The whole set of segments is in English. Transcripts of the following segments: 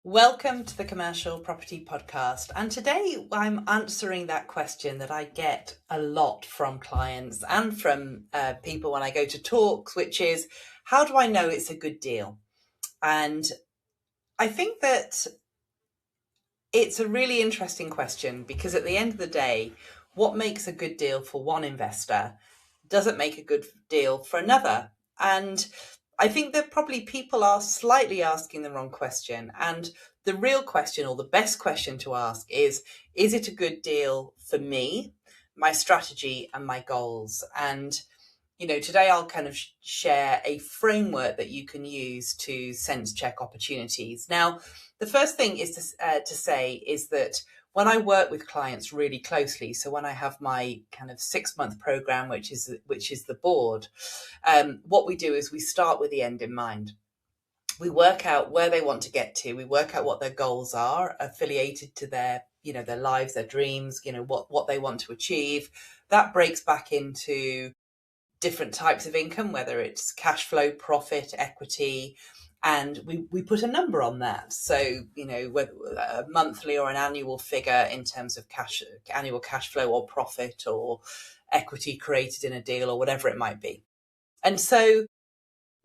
Welcome to the Commercial Property Podcast. And today I'm answering that question that I get a lot from clients and from people when I go to talks, which is, how do I know it's a good deal? And I think that it's a really interesting question because at the end of the day, what makes a good deal for one investor doesn't make a good deal for another. And I think that probably people are slightly asking the wrong question. And the real question, or the best question to ask, is it a good deal for me, my strategy, and my goals? And today I'll kind of share a framework that you can use to sense check opportunities. Now, the first thing is to say is that when I work with clients really closely, so when I have my kind of 6-month program, which is the board, what we do is we start with the end in mind. We work out where they want to get to. We work out what their goals are affiliated to their lives, their dreams, what they want to achieve. That breaks back into different types of income, whether it's cash flow, profit, equity, and we put a number on that. So, whether a monthly or an annual figure in terms of annual cash flow or profit or equity created in a deal or whatever it might be. And so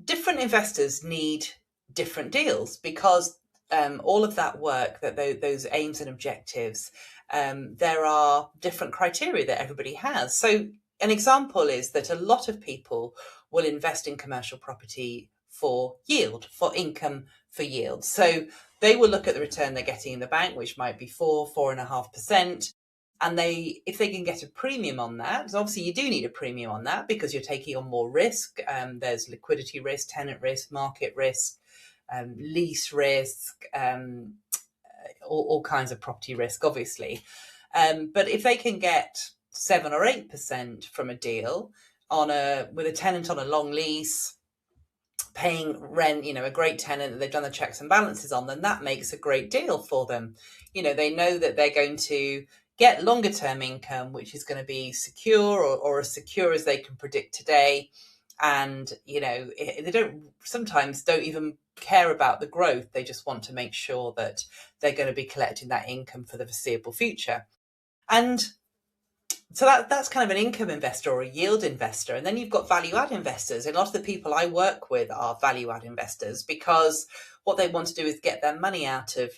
different investors need different deals because all of that work, that those aims and objectives, there are different criteria that everybody has. So an example is that a lot of people will invest in commercial property for yield, for income, for yield. So they will look at the return they're getting in the bank, which might be 4.5%. And if they can get a premium on that, obviously you do need a premium on that because you're taking on more risk. There's liquidity risk, tenant risk, market risk, lease risk, all kinds of property risk, obviously. But if they can get 7 or 8% from a deal with a tenant on a long lease, paying rent, a great tenant that they've done the checks and balances on, then that makes a great deal for them. They know that they're going to get longer term income, which is going to be secure or as secure as they can predict today. And, they sometimes don't even care about the growth. They just want to make sure that they're going to be collecting that income for the foreseeable future. And so that's kind of an income investor or a yield investor. And then you've got value add investors. And a lot of the people I work with are value add investors because what they want to do is get their money out of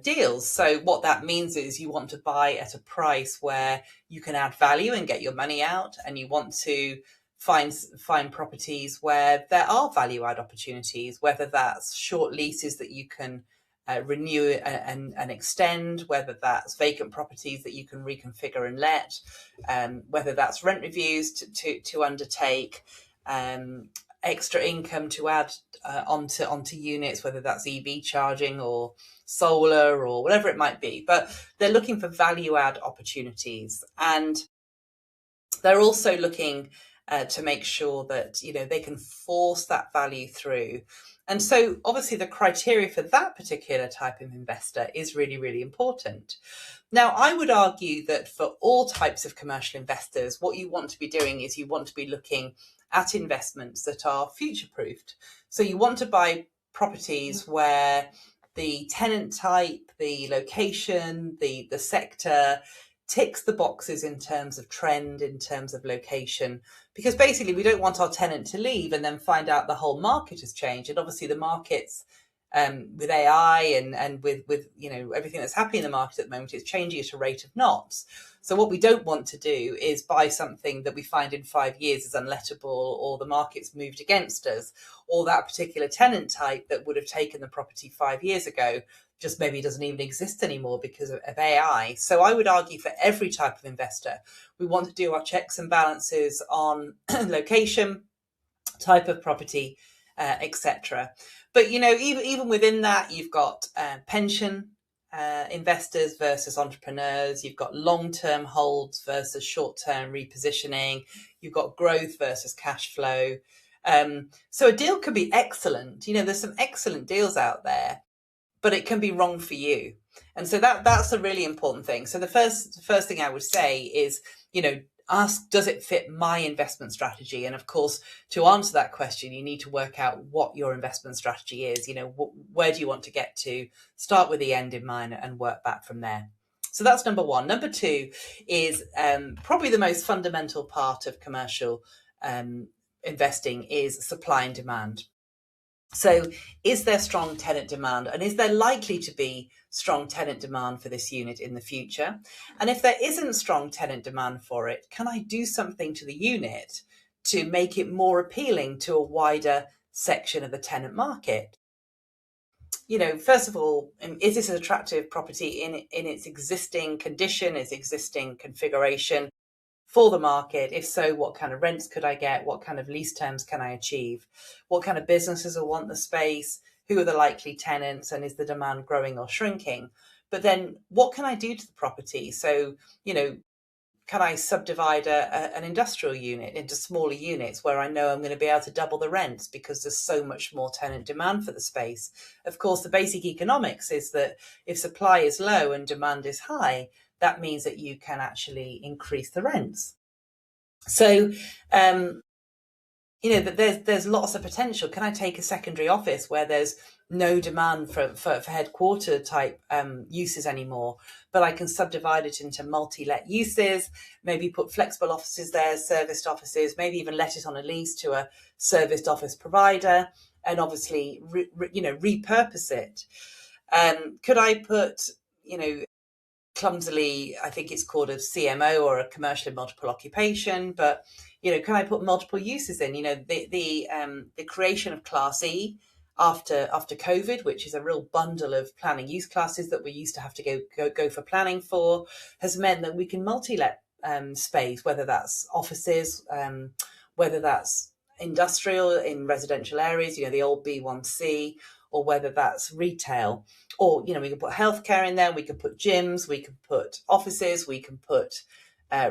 deals. So what that means is you want to buy at a price where you can add value and get your money out, and you want to find properties where there are value add opportunities, whether that's short leases that you can renew and extend, whether that's vacant properties that you can reconfigure and let, whether that's rent reviews to undertake, extra income to add onto units, whether that's EV charging or solar or whatever it might be. But they're looking for value add opportunities, and they're also looking to make sure that they can force that value through. And so obviously the criteria for that particular type of investor is really, really important. Now, I would argue that for all types of commercial investors, what you want to be doing is you want to be looking at investments that are future-proofed. So you want to buy properties where the tenant type, the location, the sector ticks the boxes in terms of trend, in terms of location, because basically we don't want our tenant to leave and then find out the whole market has changed. And obviously the markets with AI and with everything that's happening in the market at the moment, it's changing at a rate of knots. So what we don't want to do is buy something that we find in 5 years is unlettable, or the market's moved against us, or that particular tenant type that would have taken the property 5 years ago just maybe doesn't even exist anymore because of AI. So I would argue for every type of investor, we want to do our checks and balances on location, type of property, etc. But even within that, you've got pension investors versus entrepreneurs. You've got long-term holds versus short-term repositioning. You've got growth versus cash flow. So a deal could be excellent. There's some excellent deals out there, but it can be wrong for you. And so that's a really important thing. So the first thing I would say is, ask, does it fit my investment strategy? And of course, to answer that question, you need to work out what your investment strategy is. Where do you want to get to? Start with the end in mind and work back from there. So that's number one. Number two is probably the most fundamental part of commercial investing is supply and demand. So is there strong tenant demand, and is there likely to be strong tenant demand for this unit in the future? And if there isn't strong tenant demand for it, can I do something to the unit to make it more appealing to a wider section of the tenant market? First of all, is this an attractive property in its existing condition, its existing configuration for the market? If so, what kind of rents could I get? What kind of lease terms can I achieve? What kind of businesses will want the space? Who are the likely tenants? And is the demand growing or shrinking? But then what can I do to the property? So, can I subdivide an industrial unit into smaller units where I know I'm going to be able to double the rents because there's so much more tenant demand for the space? Of course, the basic economics is that if supply is low and demand is high, that means that you can actually increase the rents. So, there's lots of potential. Can I take a secondary office where there's no demand for headquarter type uses anymore, but I can subdivide it into multi-let uses, maybe put flexible offices there, serviced offices, maybe even let it on a lease to a serviced office provider, and obviously, repurpose it. Could I put, clumsily, I think it's called a CMO or a commercial multiple occupation, but can I put multiple uses in? The creation of Class E after COVID, which is a real bundle of planning use classes that we used to have to go for planning for, has meant that we can multi-let space, whether that's offices, whether that's industrial in residential areas, the old B1C, or whether that's retail. Or, we can put healthcare in there, we can put gyms, we can put offices, we can put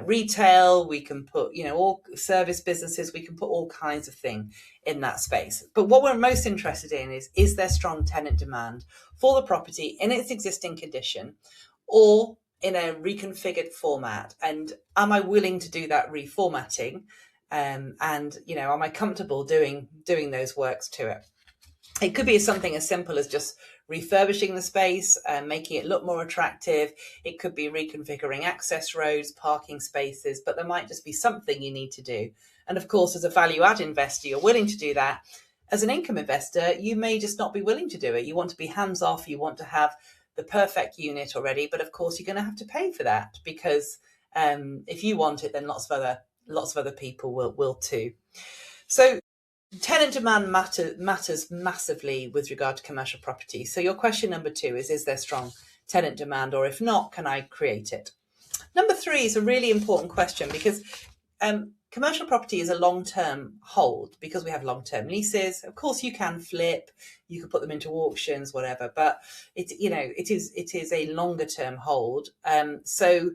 retail, we can put, all service businesses, we can put all kinds of things in that space. But what we're most interested in is there strong tenant demand for the property in its existing condition or in a reconfigured format? And am I willing to do that reformatting? And, am I comfortable doing those works to it? It could be something as simple as just refurbishing the space and making it look more attractive. It could be reconfiguring access roads, parking spaces, but there might just be something you need to do. And of course, as a value add investor, you're willing to do that. As an income investor, you may just not be willing to do it. You want to be hands off. You want to have the perfect unit already. But of course, you're going to have to pay for that because if you want it, then lots of other people will too. So tenant demand matters massively with regard to commercial property. So your question number 2 is there strong tenant demand, or if not, can I create it? Number 3 is a really important question because commercial property is a long-term hold because we have long-term leases. Of course, you can flip, you can put them into auctions, whatever, but it is a longer-term hold. So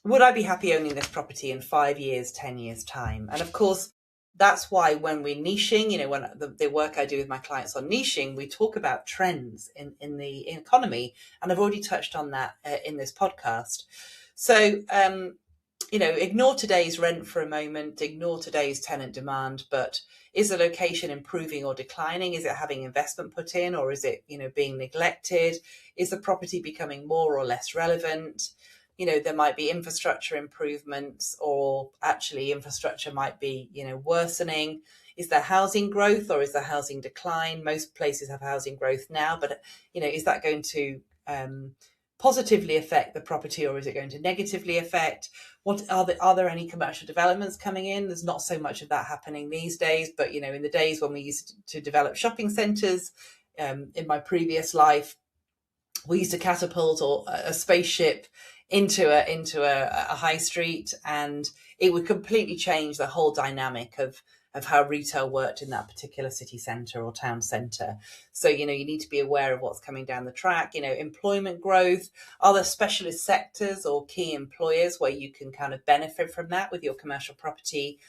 would I be happy owning this property in 5 years, 10 years time? And of course, that's why when we're niching, when the work I do with my clients on niching, we talk about trends in the economy. And I've already touched on that in this podcast. So, ignore today's rent for a moment, ignore today's tenant demand, but is the location improving or declining? Is it having investment put in, or is it, being neglected? Is the property becoming more or less relevant? There might be infrastructure improvements, or actually infrastructure might be, worsening. Is there housing growth or is there housing decline? Most places have housing growth now, but, is that going to positively affect the property, or is it going to negatively affect? What are there any commercial developments coming in? There's not so much of that happening these days, but, in the days when we used to develop shopping centres, in my previous life, we used to catapult or a spaceship into a high street, and it would completely change the whole dynamic of how retail worked in that particular city centre or town centre. So, you need to be aware of what's coming down the track. Employment growth, are there specialist sectors or key employers where you can kind of benefit from that with your commercial property?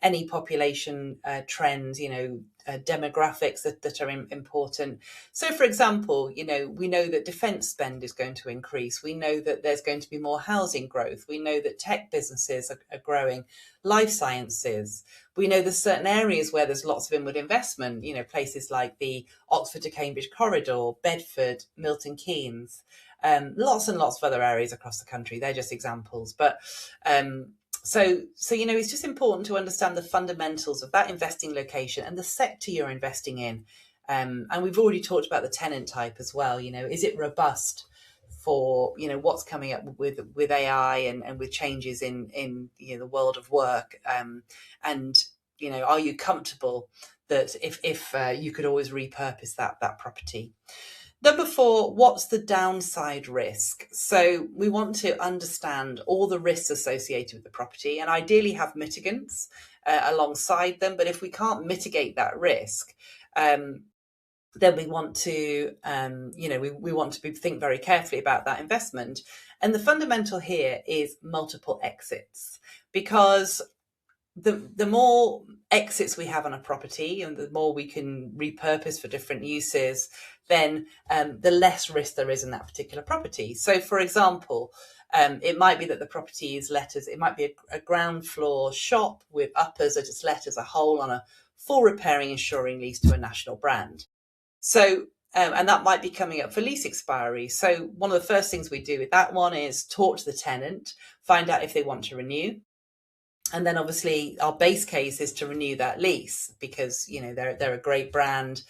any population trends, demographics that are important. So, for example, we know that defence spend is going to increase. We know that there's going to be more housing growth. We know that tech businesses are growing, life sciences. We know there's certain areas where there's lots of inward investment, places like the Oxford to Cambridge corridor, Bedford, Milton Keynes, lots and lots of other areas across the country. They're just examples. But so it's just important to understand the fundamentals of that investing location and the sector you're investing in. And we've already talked about the tenant type as well. Is it robust for what's coming up with AI and with changes in the world of work, and are you comfortable that if you could always repurpose that property? Number 4, what's the downside risk? So we want to understand all the risks associated with the property and ideally have mitigants alongside them. But if we can't mitigate that risk, then we want to, we want to think very carefully about that investment. And the fundamental here is multiple exits, because the more exits we have on a property and the more we can repurpose for different uses, then the less risk there is in that particular property. So, for example, it might be that the property is let as, it might be a ground floor shop with uppers that is let as a whole on a full repairing insuring lease to a national brand. So, and that might be coming up for lease expiry. So one of the first things we do with that one is talk to the tenant, find out if they want to renew. And then obviously our base case is to renew that lease because, they're a great brand.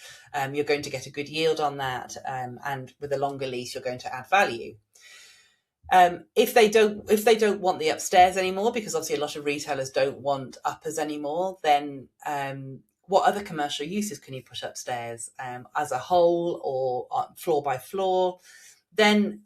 You're going to get a good yield on that. And with a longer lease, you're going to add value. If they don't want the upstairs anymore, because obviously a lot of retailers don't want uppers anymore, then what other commercial uses can you put upstairs as a whole or floor by floor? Then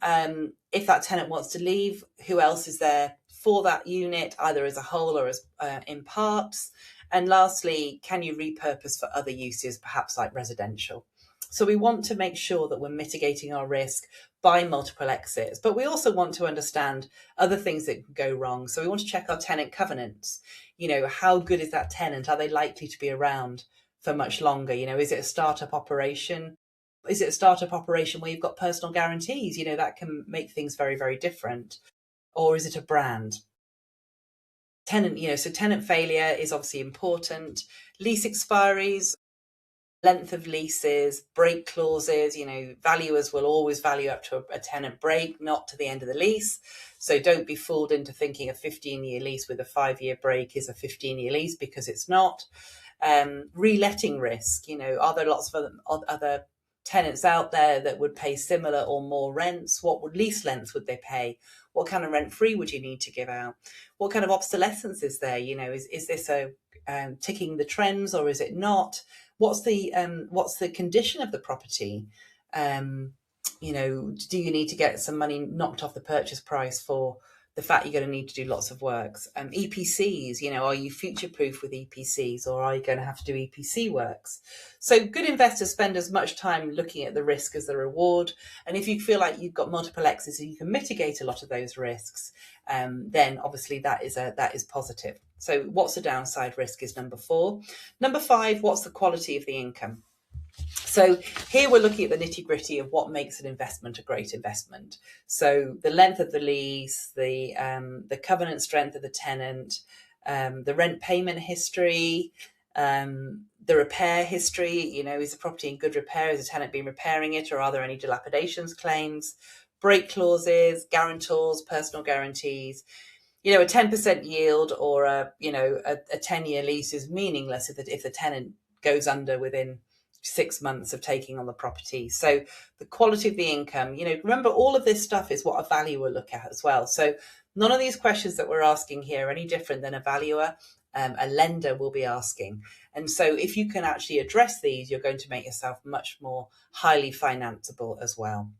if that tenant wants to leave, who else is there for that unit, either as a whole or as in parts? And lastly, can you repurpose for other uses, perhaps like residential? So we want to make sure that we're mitigating our risk by multiple exits, but we also want to understand other things that can go wrong. So we want to check our tenant covenants. How good is that tenant? Are they likely to be around for much longer? Is it a startup operation? Is it a startup operation where you've got personal guarantees? That can make things very, very different. Or is it a brand? Tenant, so tenant failure is obviously important. Lease expiries, length of leases, break clauses, valuers will always value up to a tenant break, not to the end of the lease. So don't be fooled into thinking a 15-year lease with a 5-year break is a 15-year lease, because it's not. Reletting risk, are there lots of other tenants out there that would pay similar or more rents? What lease lengths would they pay? What kind of rent free would you need to give out? What kind of obsolescence is there? Is this a ticking the trends or is it not? What's the condition of the property? Do you need to get some money knocked off the purchase price for the fact you're going to need to do lots of works? EPCs, are you future-proof with EPCs, or are you going to have to do EPC works? So good investors spend as much time looking at the risk as the reward. And if you feel like you've got multiple exits and you can mitigate a lot of those risks, then obviously that is positive. So what's the downside risk is number 4. Number 5, what's the quality of the income? So here we're looking at the nitty gritty of what makes an investment a great investment. So the length of the lease, the covenant strength of the tenant, the rent payment history, the repair history. Is the property in good repair? Has the tenant been repairing it, or are there any dilapidations claims? Break clauses, guarantors, personal guarantees. A 10% yield or a 10-year lease is meaningless if the tenant goes under within 6 months of taking on the property. So the quality of the income, remember, all of this stuff is what a valuer will look at as well. So none of these questions that we're asking here are any different than a valuer, a lender will be asking. And so if you can actually address these, you're going to make yourself much more highly financeable as well.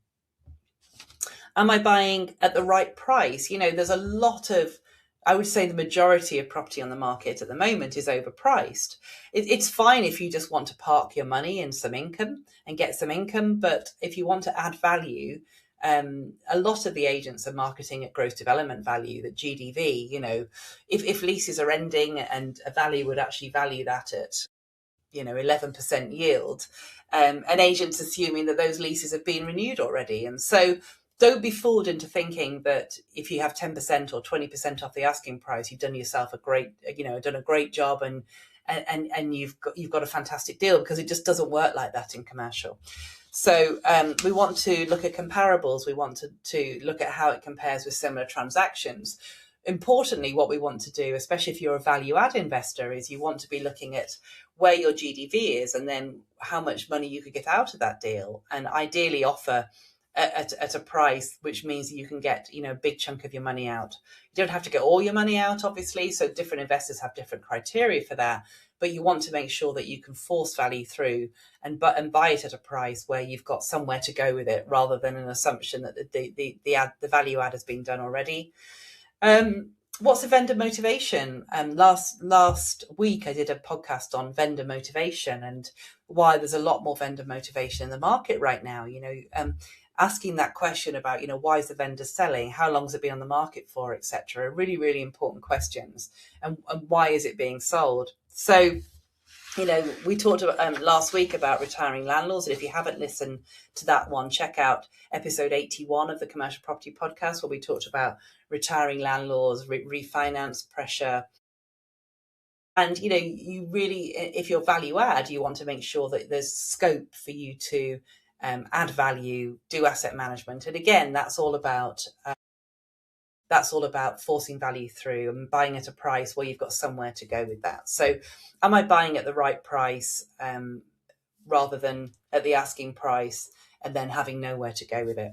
Am I buying at the right price? There's a lot of, I would say the majority of property on the market at the moment is overpriced. It's fine if you just want to park your money in some income and get some income, but if you want to add value, A lot of the agents are marketing at gross development value, that GDV. If leases are ending and a value would actually value that at 11% yield, an agent's assuming that those leases have been renewed already. And so don't be fooled into thinking that if you have 10% or 20% off the asking price, you've done yourself done a great job and you've got a fantastic deal, because it just doesn't work like that in commercial. So we want to look at comparables. We want to look at how it compares with similar transactions. Importantly, what we want to do, especially if you're a value add investor, is you want to be looking at where your GDV is and then how much money you could get out of that deal, and ideally offer at a price which means you can get a big chunk of your money out. You don't have to get all your money out, obviously, so different investors have different criteria for that, but you want to make sure that you can force value through and buy it at a price where you've got somewhere to go with it, rather than an assumption that the value add has been done already. What's the vendor motivation? Last week I did a podcast on vendor motivation and why there's a lot more vendor motivation in the market right now. Asking that question about why is the vendor selling, how long has it been on the market for, etc. Really, really important questions, and why is it being sold? So we talked about, last week about retiring landlords, and if you haven't listened to that one, check out episode 81 of the Commercial Property Podcast, where we talked about retiring landlords, refinance pressure. And you really, if you're value add, you want to make sure that there's scope for you to add value, do asset management, and again, that's all about forcing value through and buying at a price where you've got somewhere to go with that. So am I buying at the right price rather than at the asking price and then having nowhere to go with it?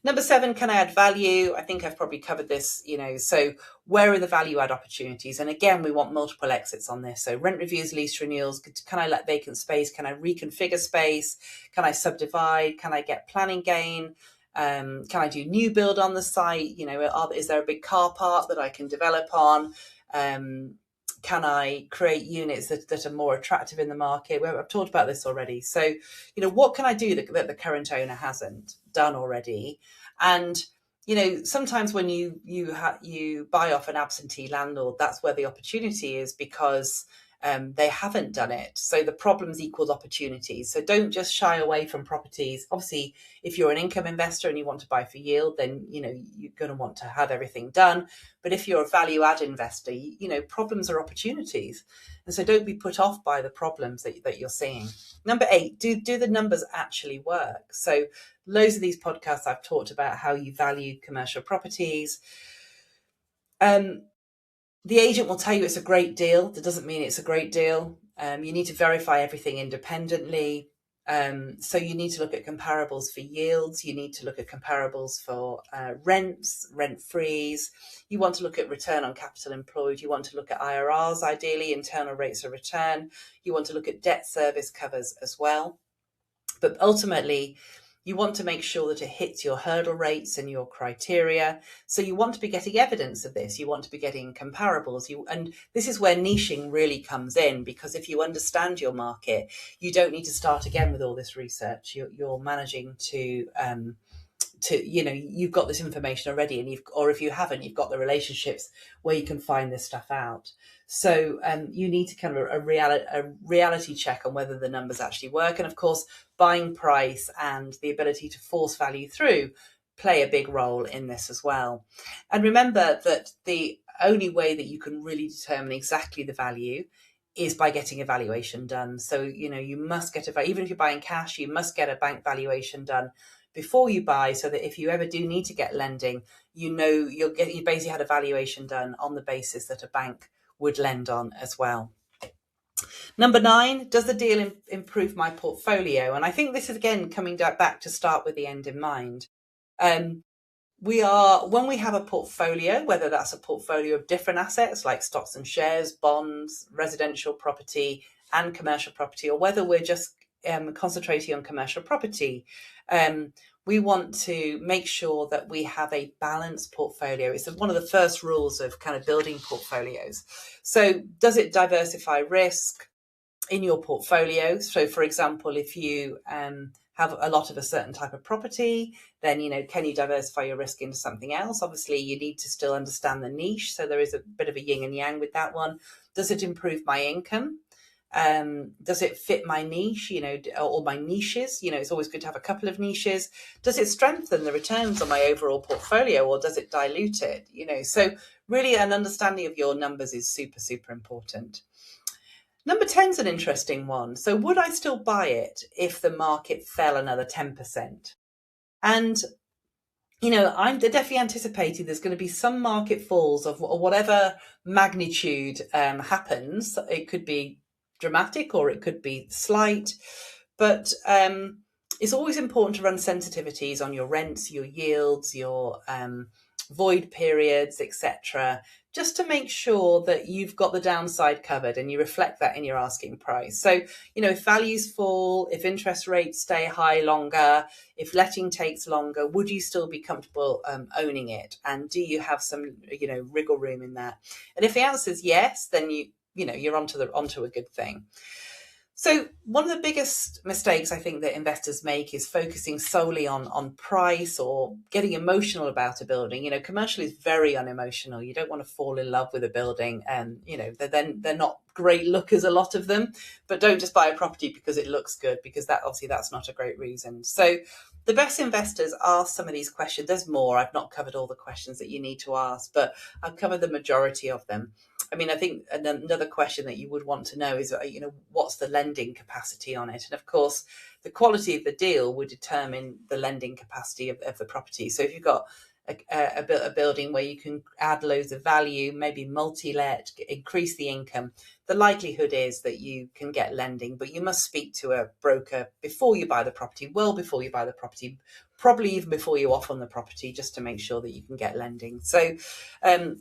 Number 7, can I add value? I think I've probably covered this, so where are the value add opportunities? And again, we want multiple exits on this. So rent reviews, lease renewals, can I let vacant space? Can I reconfigure space? Can I subdivide? Can I get planning gain? Can I do new build on the site? Is there a big car park that I can develop on? Can I create units that are more attractive in the market? I've talked about this already. So, what can I do that the current owner hasn't done already? And, sometimes when you buy off an absentee landlord, that's where the opportunity is, because they haven't done it. So the problems equals opportunities. So don't just shy away from properties. Obviously, if you're an income investor and you want to buy for yield, then you're going to want to have everything done. But if you're a value add investor, problems are opportunities. And so don't be put off by the problems that you're seeing. Number 8, do the numbers actually work? So loads of these podcasts I've talked about how you value commercial properties. The agent will tell you it's a great deal. That doesn't mean it's a great deal. You need to verify everything independently. So you need to look at comparables for yields. You need to look at comparables for rents, rent frees. You want to look at return on capital employed. You want to look at IRRs, ideally, internal rates of return. You want to look at debt service covers as well. But ultimately, you want to make sure that it hits your hurdle rates and your criteria. So you want to be getting evidence of this. You want to be getting comparables. And this is where niching really comes in, because if you understand your market, you don't need to start again with all this research. You're managing to you've got this information already, and or if you haven't, you've got the relationships where you can find this stuff out. So you need to kind of a reality check on whether the numbers actually work. And of course, buying price and the ability to force value through play a big role in this as well. And remember that the only way that you can really determine exactly the value is by getting a valuation done. So, you must get even if you're buying cash, you must get a bank valuation done before you buy, so that if you ever do need to get lending, you basically had a valuation done on the basis that a bank would lend on as well. Number 9, does the deal improve my portfolio? And I think this is again coming back to start with the end in mind. When we have a portfolio, whether that's a portfolio of different assets like stocks and shares, bonds, residential property and commercial property, or whether we're just concentrating on commercial property, we want to make sure that we have a balanced portfolio. It's one of the first rules of kind of building portfolios. So does it diversify risk in your portfolio? So for example, if you have a lot of a certain type of property, then, can you diversify your risk into something else? Obviously, you need to still understand the niche. So there is a bit of a yin and yang with that one. Does it improve my income? Does it fit my niche, or my niches? It's always good to have a couple of niches. Does it strengthen the returns on my overall portfolio, or does it dilute it? So really an understanding of your numbers is super, super important. Number 10 is an interesting one. So would I still buy it if the market fell another 10%? And I'm definitely anticipating there's going to be some market falls of whatever magnitude happens. It could be dramatic or it could be slight, but it's always important to run sensitivities on your rents, your yields, your void periods, etc., just to make sure that you've got the downside covered and you reflect that in your asking price. So, if values fall, if interest rates stay high longer, if letting takes longer, would you still be comfortable owning it? And do you have some, wriggle room in that? And if the answer is yes, then you're onto a good thing. So one of the biggest mistakes I think that investors make is focusing solely on price or getting emotional about a building. Commercial is very unemotional. You don't want to fall in love with a building, and they're not great lookers, a lot of them. But don't just buy a property because it looks good, because that's not a great reason. So the best investors ask some of these questions. There's more. I've not covered all the questions that you need to ask, but I've covered the majority of them. I think another question that you would want to know is, what's the lending capacity on it? And of course, the quality of the deal would determine the lending capacity of the property. So if you've got a building where you can add loads of value, maybe multi-let, increase the income, the likelihood is that you can get lending, but you must speak to a broker before you buy the property, well before you buy the property, probably even before you offer on the property, just to make sure that you can get lending. So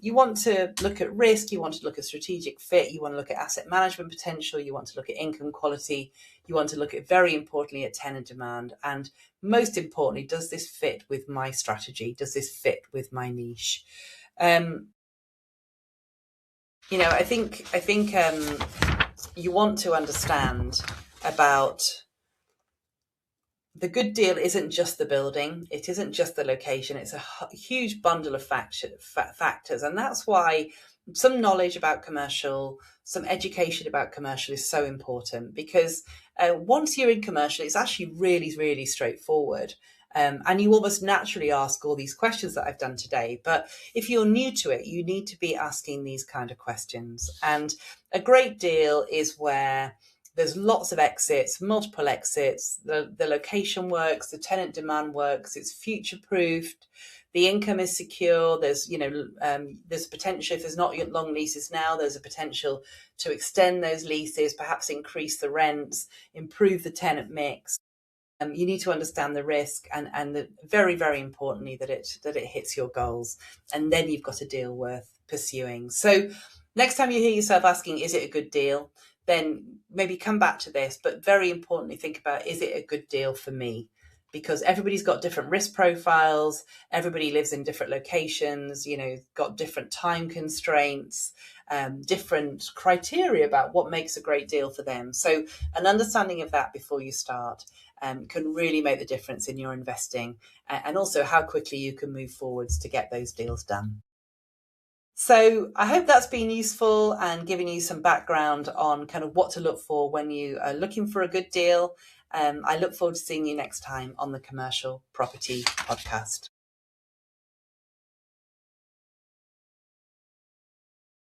you want to look at risk, you want to look at strategic fit, you want to look at asset management potential, you want to look at income quality, you want to look at, very importantly, at tenant demand, and most importantly, does this fit with my strategy? Does this fit with my niche? I think you want to understand about the good deal isn't just the building, it isn't just the location, it's a huge bundle of factors. And that's why some knowledge about commercial, some education about commercial is so important, because once you're in commercial, it's actually really, really straightforward. And you almost naturally ask all these questions that I've done today. But if you're new to it, you need to be asking these kind of questions. And a great deal is where there's lots of exits, multiple exits, the location works, the tenant demand works, it's future-proofed, the income is secure, there's potential, if there's not long leases now, there's a potential to extend those leases, perhaps increase the rents, improve the tenant mix. You need to understand the risk and very, very importantly, that it hits your goals. And then you've got a deal worth pursuing. So next time you hear yourself asking, is it a good deal? Then maybe come back to this, but very importantly, think about, is it a good deal for me? Because everybody's got different risk profiles. Everybody lives in different locations, got different time constraints, different criteria about what makes a great deal for them. So an understanding of that before you start can really make the difference in your investing, and also how quickly you can move forwards to get those deals done. So I hope that's been useful and giving you some background on kind of what to look for when you are looking for a good deal. I look forward to seeing you next time on the Commercial Property Podcast.